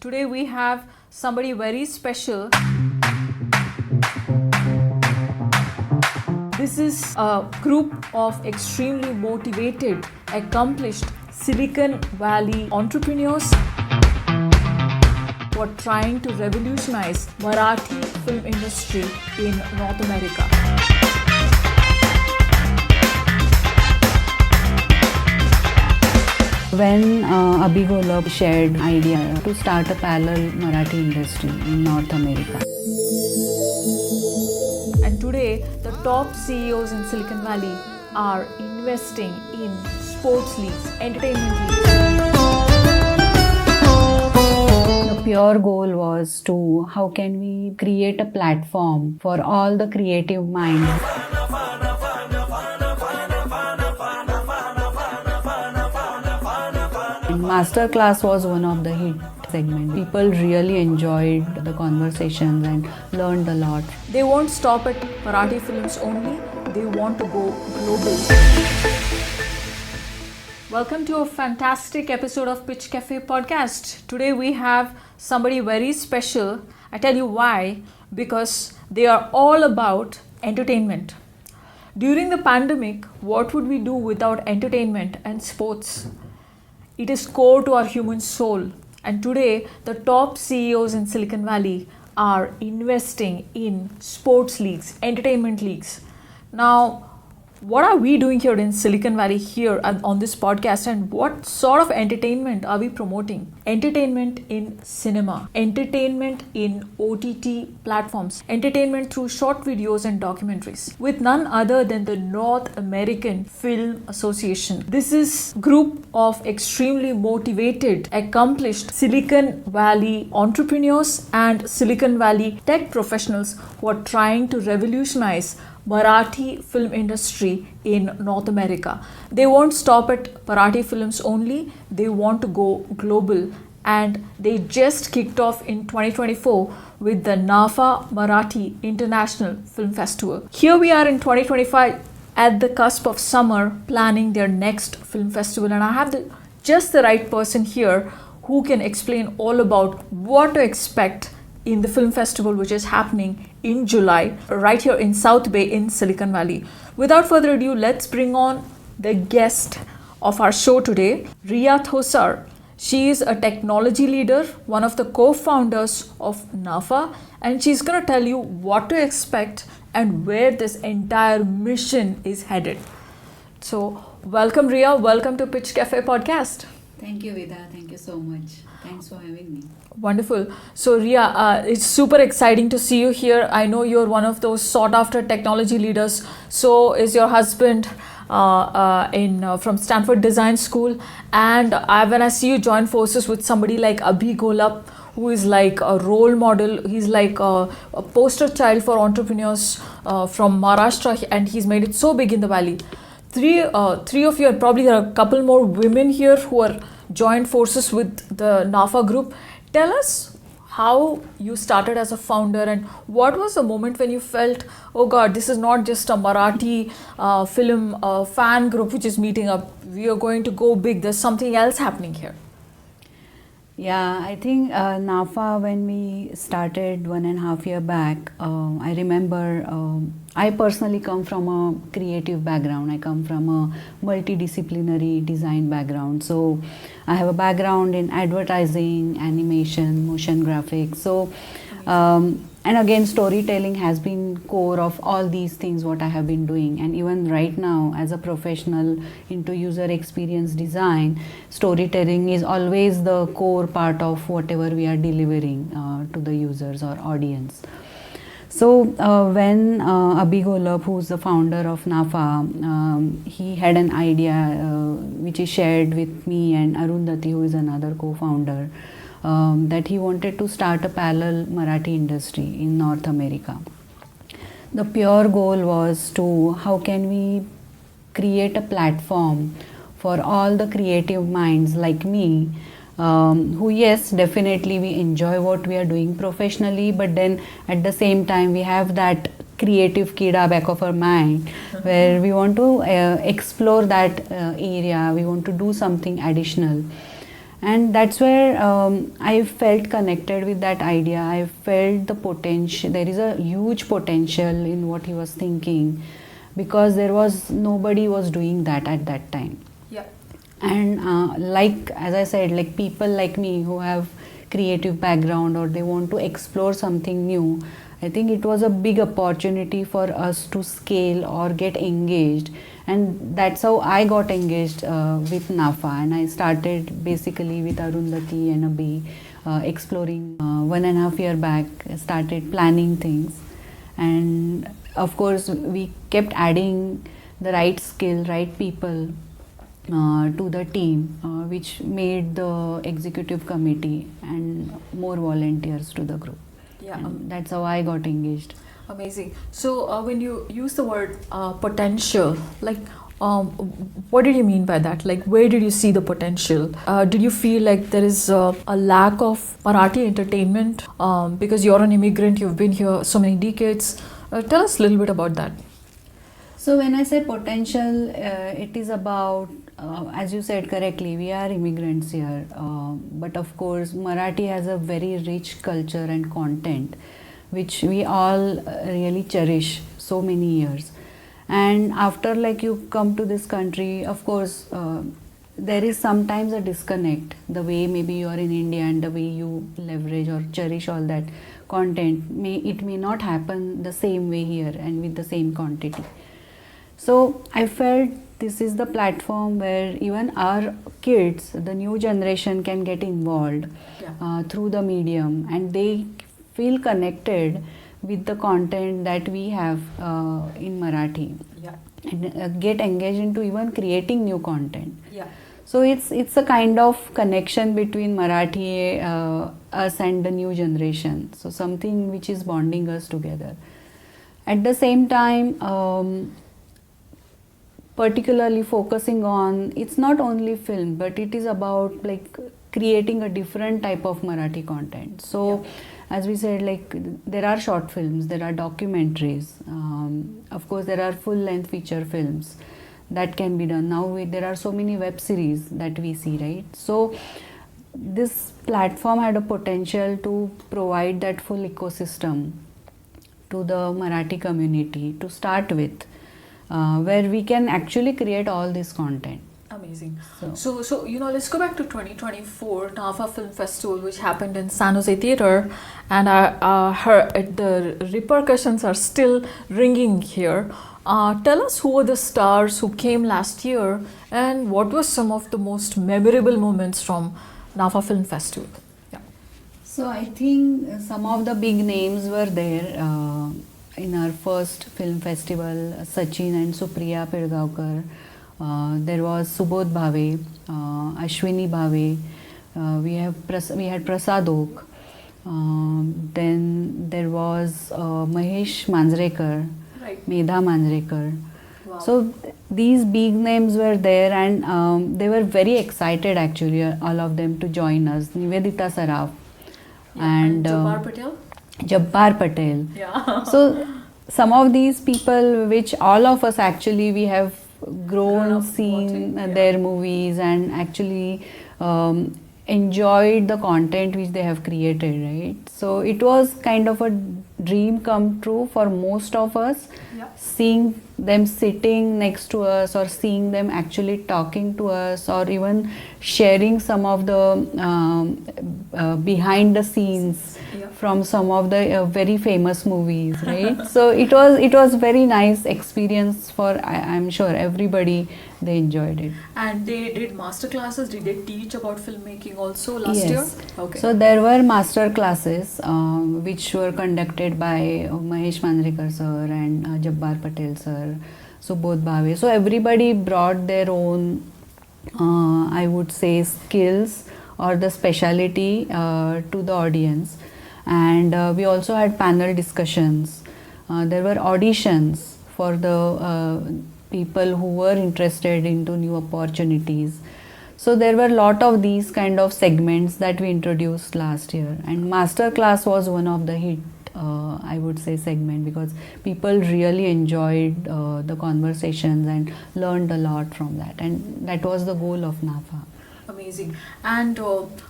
Today we have somebody very special. This is a group of extremely motivated, accomplished Silicon Valley entrepreneurs who are trying to revolutionize Marathi film industry in North America. When Abhi Golab shared idea to start a parallel Marathi industry in North America. And today, the top CEOs in Silicon Valley are investing in sports leagues, entertainment leagues. The pure goal was to how can we create a platform for all the creative minds. Masterclass was one of the hit segments. People really enjoyed the conversations and learned a lot. They won't stop at Marathi films only, they want to go global. Welcome to a fantastic episode of Pitch Cafe podcast. Today we have somebody very special. I tell you why, because they are all about entertainment. During the pandemic, what would we do without entertainment and sports? It is core to our human soul, and today the top CEOs in Silicon Valley are investing in sports leagues, entertainment leagues. Now, what are we doing here in Silicon Valley here on this podcast, and what sort of entertainment are we promoting? Entertainment in cinema, entertainment in OTT platforms, entertainment through short videos and documentaries with none other than the North American Film Association. This is a group of extremely motivated, accomplished Silicon Valley entrepreneurs and Silicon Valley tech professionals who are trying to revolutionize Marathi film industry in North America. They won't stop at Marathi films only, they want to go global, and they just kicked off in 2024 with the NAFA Marathi International Film Festival. Here we are in 2025 at the cusp of summer planning their next film festival, and I have just the right person here who can explain all about what to expect in the film festival which is happening in July right here in South Bay in Silicon Valley. Without further ado, let's bring on the guest of our show today, Riya Thosar. She is a technology leader, one of the co-founders of NAFA, and she's going to tell you what to expect and where this entire mission is headed. So welcome Riya, welcome to Pitch Cafe podcast. Thank you, Vida. Thank you so much. Thanks for having me. Wonderful. So Riya, it's super exciting to see you here. I know you're one of those sought after technology leaders. So is your husband from Stanford Design School. And when I see you join forces with somebody like Abhi Golab, who is like a role model, he's like a poster child for entrepreneurs from Maharashtra, and he's made it so big in the valley. Three of you, and probably there are a couple more women here who are joined forces with the NAFA group. Tell us how you started as a founder, and what was the moment when you felt, oh God, this is not just a Marathi film fan group which is meeting up. We are going to go big. There's something else happening here. Yeah, I think NAFA, when we started 1.5 years back, I remember I personally come from a creative background. I come from a multidisciplinary design background. So I have a background in advertising, animation, motion graphics. So and again, storytelling has been core of all these things what I have been doing. And even right now, as a professional into user experience design, storytelling is always the core part of whatever we are delivering to the users or audience. So when Abhi Golab, who's the founder of NAFA, he had an idea which he shared with me and Arundhati, who is another co-founder, that he wanted to start a parallel Marathi industry in North America. The pure goal was to how can we create a platform for all the creative minds like me, who, yes, definitely we enjoy what we are doing professionally, but then at the same time we have that creative kida back of our mind where we want to explore that area, we want to do something additional. And that's where I felt connected with that idea. I felt the potential. There is a huge potential in what he was thinking, because there was nobody was doing that at that time. Yeah. And like, as I said, like people like me who have creative background or they want to explore something new, I think it was a big opportunity for us to scale or get engaged. And that's how I got engaged with NAFA, and I started basically with Arundhati and Abhi, exploring 1.5 years back. I started planning things, and of course we kept adding the right skill, right people to the team, which made the executive committee and more volunteers to the group. Yeah. And that's how I got engaged. Amazing. So when you use the word potential, like what did you mean by that? Like, where did you see the potential? Did you feel like there is a lack of Marathi entertainment because you're an immigrant, you've been here so many decades? Tell us a little bit about that. So when I say potential, it is about, as you said correctly, we are immigrants here. But of course, Marathi has a very rich culture and content, which we all really cherish so many years. And after like you come to this country, of course, there is sometimes a disconnect, the way maybe you are in India and the way you leverage or cherish all that content, it may not happen the same way here and with the same quantity. So I felt this is the platform where even our kids, the new generation, can get involved through the medium, and they feel connected with the content that we have in Marathi, and get engaged into even creating new content. So it's a kind of connection between Marathi, us and the new generation. So something which is bonding us together. At the same time, particularly focusing on, it's not only film, but it is about like creating a different type of Marathi content. So as we said, like there are short films, there are documentaries, of course there are full length feature films that can be done. Now there are so many web series that we see, right? So this platform had a potential to provide that full ecosystem to the Marathi community to start with, where we can actually create all this content. Amazing. So let's go back to 2024 NAFA Film Festival, which happened in San Jose Theatre, and I heard the repercussions are still ringing here. Tell us who were the stars who came last year, and what were some of the most memorable moments from NAFA Film Festival? So I think some of the big names were there in our first film festival. Sachin and Supriya Pilgaonkar. There was Subodh Bhave, Ashwini Bhave. We had Prasadok. Then there was Mahesh Manjrekar, Medha Manjrekar. Wow. So these big names were there, and they were very excited actually, all of them, to join us. Nivedita Saraf and Jabbar Patil. Jabbar Patel. Yeah. So some of these people, which all of us actually we have grown seeing their movies and actually enjoyed the content which they have created, right? So it was kind of a dream come true for most of us, seeing them sitting next to us or seeing them actually talking to us or even sharing some of the behind the scenes from some of the very famous movies, right? So it was very nice experience for, I'm sure everybody, they enjoyed it. And they did masterclasses. Did they teach about filmmaking also last year? Okay. So there were master classes which were conducted by Mahesh Manjrekar sir and Jabbar Patel sir, Subodh Bhave. So everybody brought their own, I would say, skills or the speciality to the audience. And we also had panel discussions. There were auditions for the people who were interested into new opportunities. So there were a lot of these kind of segments that we introduced last year, and master class was one of the hit, I would say, segment, because people really enjoyed the conversations and learned a lot from that, and that was the goal of NAFA. Amazing. Amazing. And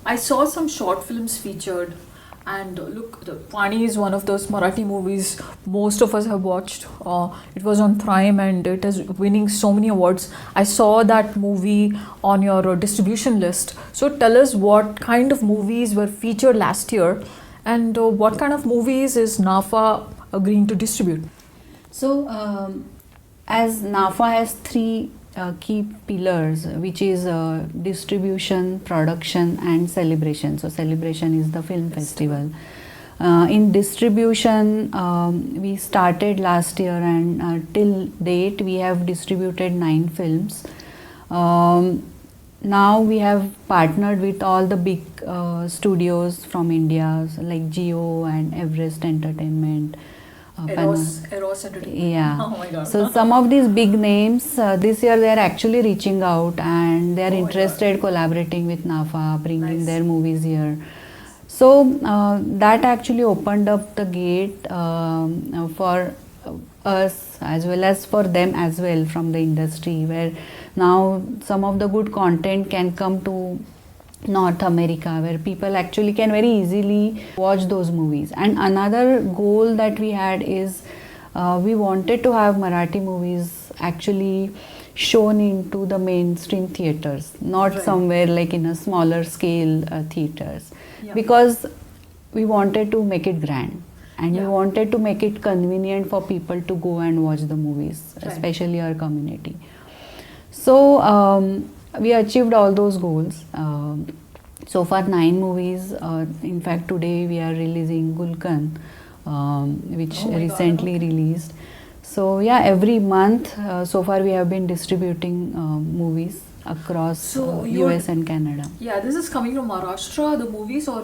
I saw some short films featured. And look, the Paani is one of those Marathi movies most of us have watched. It was on Prime and it is winning so many awards. I saw that movie on your distribution list. So tell us what kind of movies were featured last year and what kind of movies is NAFA agreeing to distribute? So, as NAFA has three key pillars, which is distribution, production, and celebration. So, celebration is the film festival. In distribution, we started last year, and till date, we have distributed 9 films. Now we have partnered with all the big studios from India, like Jio and Everest Entertainment. Eros Entertainment. Yeah. Oh my God. So some of these big names this year they are actually reaching out and they are interested collaborating with NAFA, bringing Nice. their movies here. So that actually opened up the gate for us as well as for them as well from the industry, where now some of the good content can come to North America, where people actually can very easily watch those movies. And another goal that we had is we wanted to have Marathi movies actually shown into the mainstream theaters, not Right. somewhere like in a smaller scale theaters, Yeah. because we wanted to make it grand and we Yeah. wanted to make it convenient for people to go and watch the movies, Right. especially our community. So we achieved all those goals. So far 9 movies. In fact, today we are releasing Gulkan, which Oh my God, recently okay. released. So yeah, every month so far we have been distributing movies across So you're- US and Canada. Yeah, this is coming from Maharashtra, the movies, or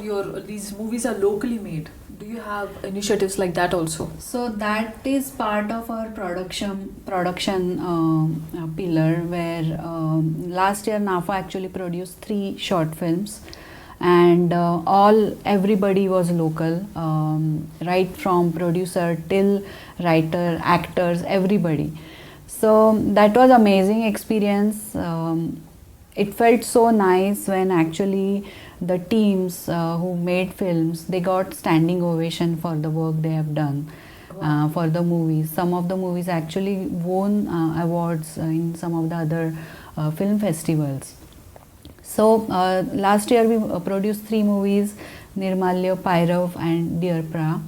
these movies are locally made? Do you have initiatives like that also? So that is part of our production pillar, where last year NAFA actually produced 3 short films, and everybody was local, right from producer till writer, actors, everybody. So that was amazing experience. It felt so nice when actually the teams who made films, they got standing ovation for the work they have done. For the movies. Some of the movies actually won awards in some of the other film festivals. So last year we produced 3 movies, Nirmalya, Pyrav and Diaspora.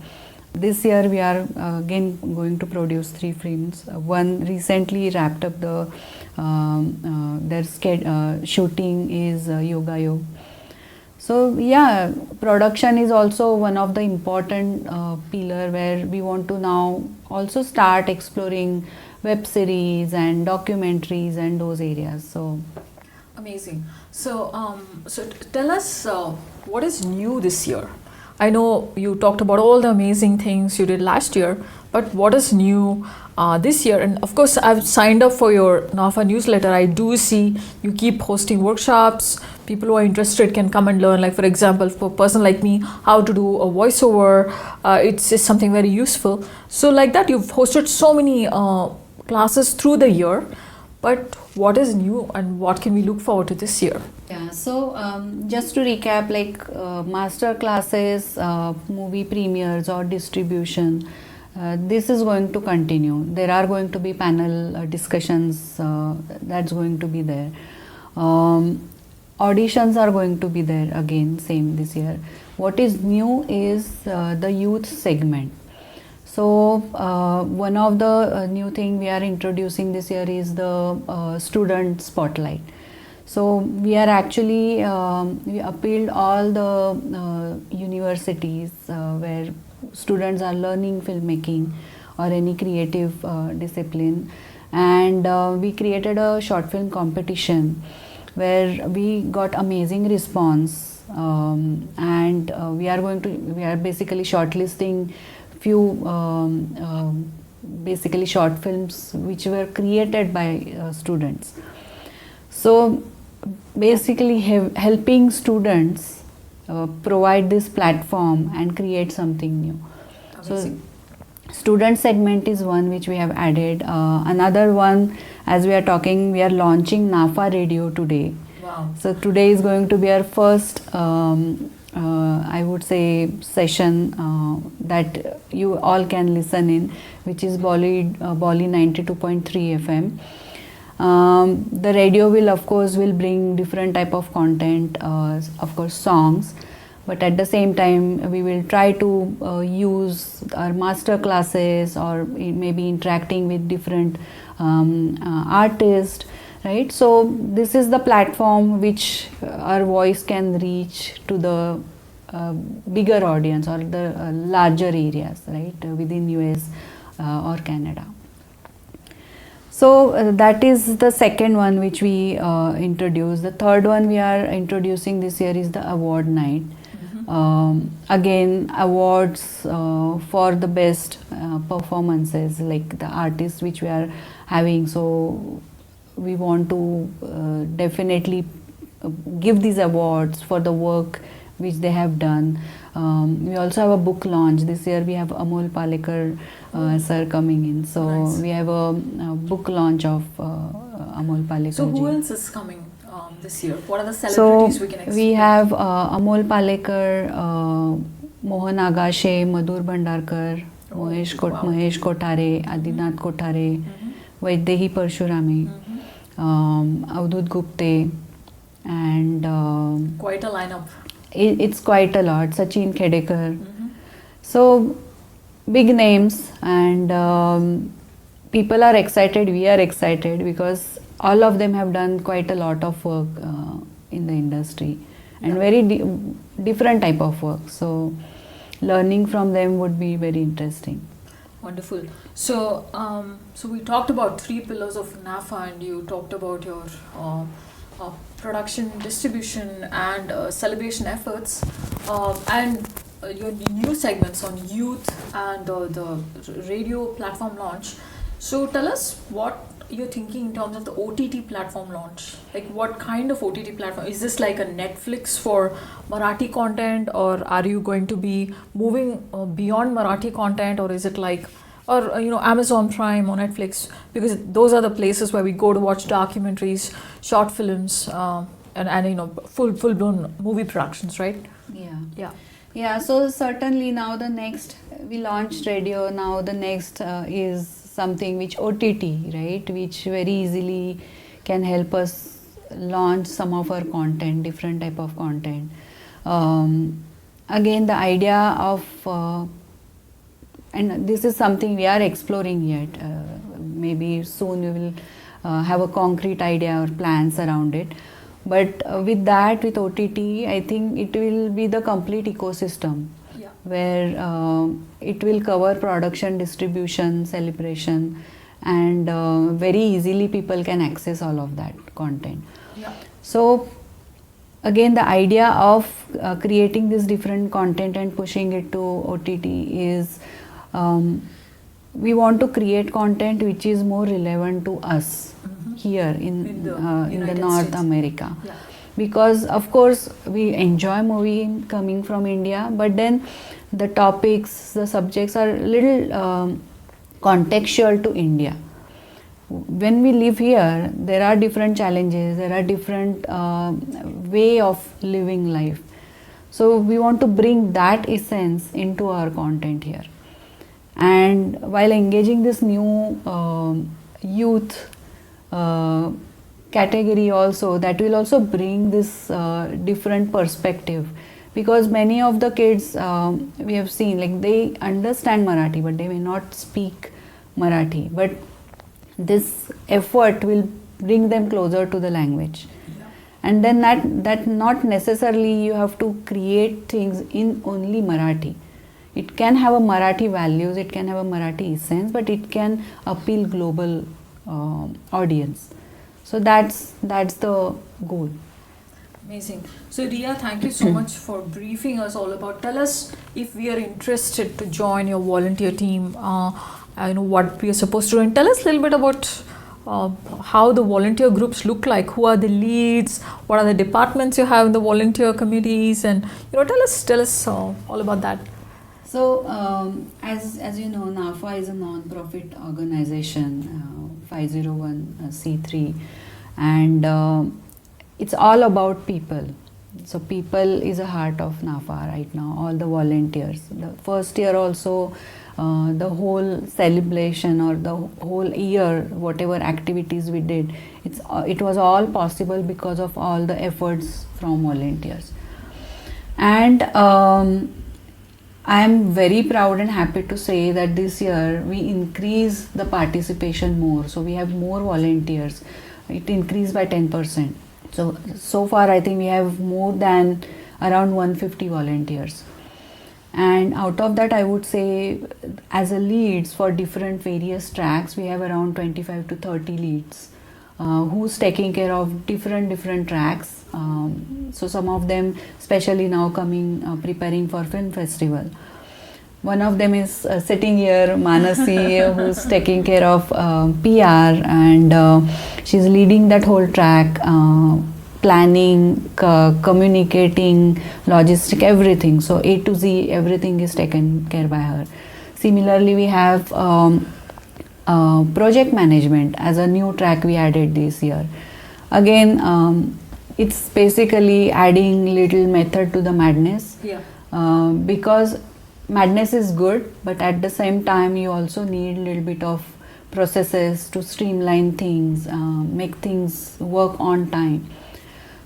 This year we are again going to produce 3 films. One recently wrapped up their shooting is Yoga Yog. So yeah, production is also one of the important pillar, where we want to now also start exploring web series and documentaries and those areas. So Amazing. So tell us what is new this year? I know you talked about all the amazing things you did last year, but what is new this year? And of course, I've signed up for your NAFA newsletter. I do see you keep hosting workshops. People who are interested can come and learn. Like for example, for a person like me, how to do a voiceover. It's something very useful. So like that, you've hosted so many classes through the year. But what is new and what can we look forward to this year? yeah, so just to recap, like master classes, movie premieres or distribution, this is going to continue. There are going to be panel discussions that's going to be there. Auditions are going to be there again, same this year. What is new is the youth segment. So one of the new thing we are introducing this year is the student spotlight. So we are actually we appealed all the universities where students are learning filmmaking or any creative discipline, and we created a short film competition where we got amazing response, and we are basically shortlisting few basically short films which were created by students. So basically helping students provide this platform and create something new. Amazing. So student segment is one which we have added. Another one, as we are talking, we are launching NAFA Radio today. Wow. So today is going to be our first, I would say, session that you all can listen in, which is Bolly 92.3 FM. The radio will, of course, will bring different type of content, of course songs, but at the same time we will try to use our master classes or maybe interacting with different artists, right? So this is the platform which our voice can reach to the bigger audience or the larger areas, right, within US or Canada. So that is the second one which we introduced. The third one we are introducing this year is the award night. Again, awards for the best performances, like the artists which we are having. So we want to definitely give these awards for the work which they have done. We also have a book launch. This year we have Amol Palekar sir coming in. So Nice. we have a book launch of Amol Palekar. So who ji. else is coming this year? What are the celebrities So we can expect? we have Amol Palekar, Mohan Agashe, Madhur Bhandarkar, Oh, wow. Mahesh Kothare, Adinath Kothare, Vaidehi Parshurame, Avdut Gupte, and Quite a lineup. it's quite a lot. Sachin Khedekar. So big names, and people are excited. We are excited because all of them have done quite a lot of work in the industry, and very different type of work. So learning from them would be very interesting. Wonderful. So, so we talked about 3 pillars of NAFA, and you talked about your production, distribution, and celebration efforts, and your new segments on youth and the radio platform launch. So, tell us what you're thinking in terms of the OTT platform launch. Like, what kind of OTT platform? Is this like a Netflix for Marathi content, or are you going to be moving beyond Marathi content, or is it like, or Amazon Prime or Netflix, because those are the places where we go to watch documentaries, short films, and full blown movie productions, right? Yeah. So certainly now the next, we launched radio. Now the next is something which OTT, right, which very easily can help us launch some of our content, different type of content. Again, the idea of and this is something we are exploring yet. Maybe soon we will have a concrete idea or plans around it. But with that, with OTT, I think it will be the complete ecosystem where it will cover production, distribution, celebration, and very easily people can access all of that content. So again, the idea of creating this different content and pushing it to OTT is we want to create content which is more relevant to us here in the North States. America. Because of course we enjoy movie coming from India, but then the topics, the subjects are a little contextual to India. When we live here, there are different challenges, there are different way of living life. So we want to bring that essence into our content here. And while engaging this new youth category also, that will also bring this different perspective, because many of the kids we have seen, like, they understand Marathi but they may not speak Marathi, but this effort will bring them closer to the language. And then that not necessarily you have to create things in only Marathi. It can have a Marathi values, it can have a Marathi essence, but it can appeal global audience. So that's the goal. Amazing. So Riya, thank you so much for briefing us all about. Tell us if we are interested to join your volunteer team. What we are supposed to do, and tell us a little bit about how the volunteer groups look like. Who are the leads? What are the departments you have in the volunteer committees? And tell us all about that. So as you know, NAFA is a non-profit organization, 501c3, and it's all about people. So people is a heart of NAFA right now, all the volunteers. The first year also, the whole celebration or the whole year, whatever activities we did, it was all possible because of all the efforts from volunteers. And I am very proud and happy to say that this year we increased the participation more. So we have more volunteers. It increased by 10%. So far I think we have more than around 150 volunteers. And out of that, I would say as a leads for different various tracks, we have around 25 to 30 leads who's taking care of different tracks. So some of them, especially now preparing for film festival. One of them is sitting here, Manasi, who's taking care of PR, and she's leading that whole track, planning, communicating, logistic, everything. So A to Z, everything is taken care by her. Similarly, we have project management as a new track we added this year. Again, it's basically adding little method to the madness. Yeah. Because madness is good, but at the same time you also need a little bit of processes to streamline things, make things work on time.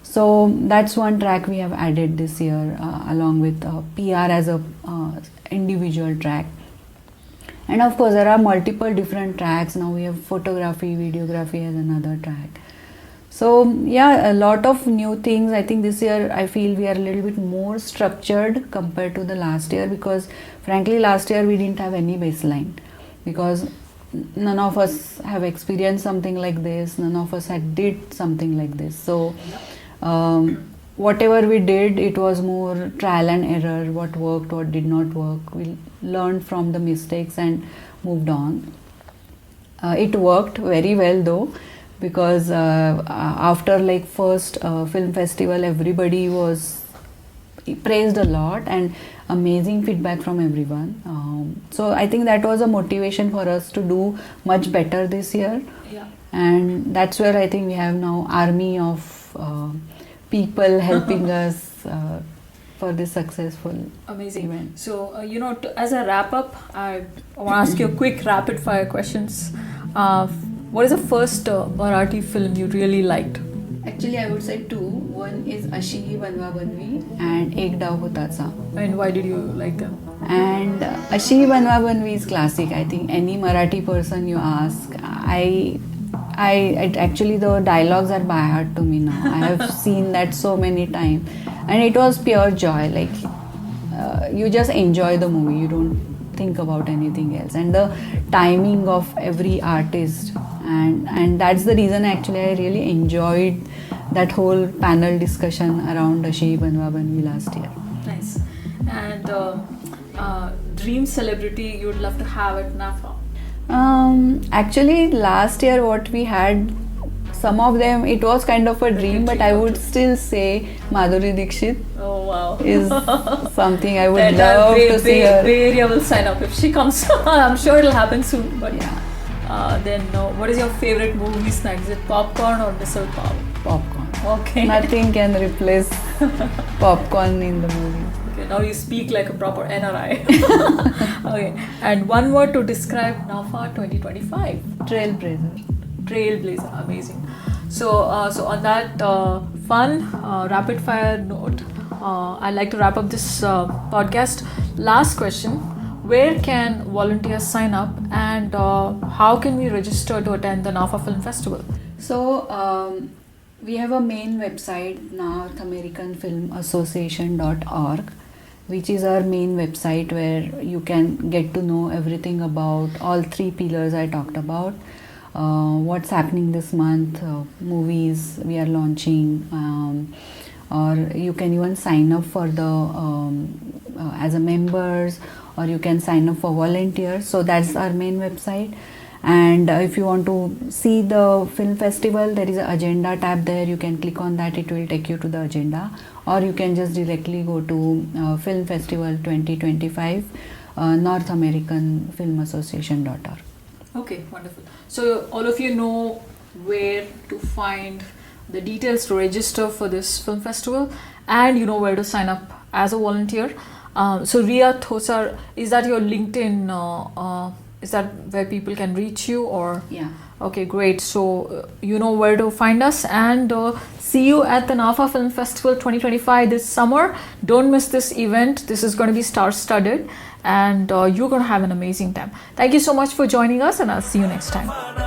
So that's one track we have added this year, along with PR as a individual track. And of course there are multiple different tracks. Now we have photography, videography as another track. So yeah, a lot of new things. I think this year I feel we are a little bit more structured compared to the last year, because frankly last year we didn't have any baseline, because none of us have experienced something like this, none of us had did something like this. So whatever we did, it was more trial and error, what worked, what did not work. We learned from the mistakes and moved on. It worked very well though, because after like first film festival, everybody was praised a lot and amazing feedback from everyone. So I think that was a motivation for us to do much better this year. Yeah. And that's where I think we have now army of people helping us for this successful Amazing event. So as a wrap up, I want to ask you a quick rapid fire questions. What is the first Marathi film you really liked? Actually, I would say two. One is Ashi Banwa Banvi and Ek Dav Hotacha. And why did you like them? And Ashi Banwa Banvi is classic. I think any Marathi person you ask, actually the dialogues are by heart to me now. I have seen that so many times, and it was pure joy. Like you just enjoy the movie. You don't think about anything else, and the timing of every artist, and that's the reason actually I really enjoyed that whole panel discussion around Ashi Banwa Banvi last year. Nice. And dream celebrity you'd love to have at NAFA? Actually last year what we had, some of them it was kind of a dream, but I would still say Madhuri Dixit. Oh wow. Is something I would love to see her. Bay Area will sign up if she comes. I'm sure it'll happen soon. But yeah. Then what is your favorite movie snack? Is it popcorn or misal pav? Popcorn. Okay. Nothing can replace popcorn in the movie. Okay, now you speak like a proper NRI. Okay. And one word to describe NAFA 2025. Trailblazer. Trailblazer, amazing. So on that fun rapid fire note, I'd like to wrap up this podcast. Last question: where can volunteers sign up, and how can we register to attend the NAFA Film Festival? So we have a main website, North American Film Association.org, which is our main website where you can get to know everything about all three pillars I talked about. What's happening this month, movies we are launching, or you can even sign up for the as a members, or you can sign up for volunteers. So that's our main website. And if you want to see the film festival, there is an agenda tab there. You can click on that, it will take you to the agenda, or you can just directly go to Film Festival 2025, North American Film Association.org. Okay, wonderful. So all of you know where to find the details to register for this film festival, and you know where to sign up as a volunteer. So Riya Thosar, is that your LinkedIn? Is that where people can reach you, or? Yeah. Okay, great. So you know where to find us, and see you at the NAFA Film Festival 2025 this summer. Don't miss this event. This is going to be star-studded, and you're going to have an amazing time. Thank you so much for joining us, and I'll see you next time.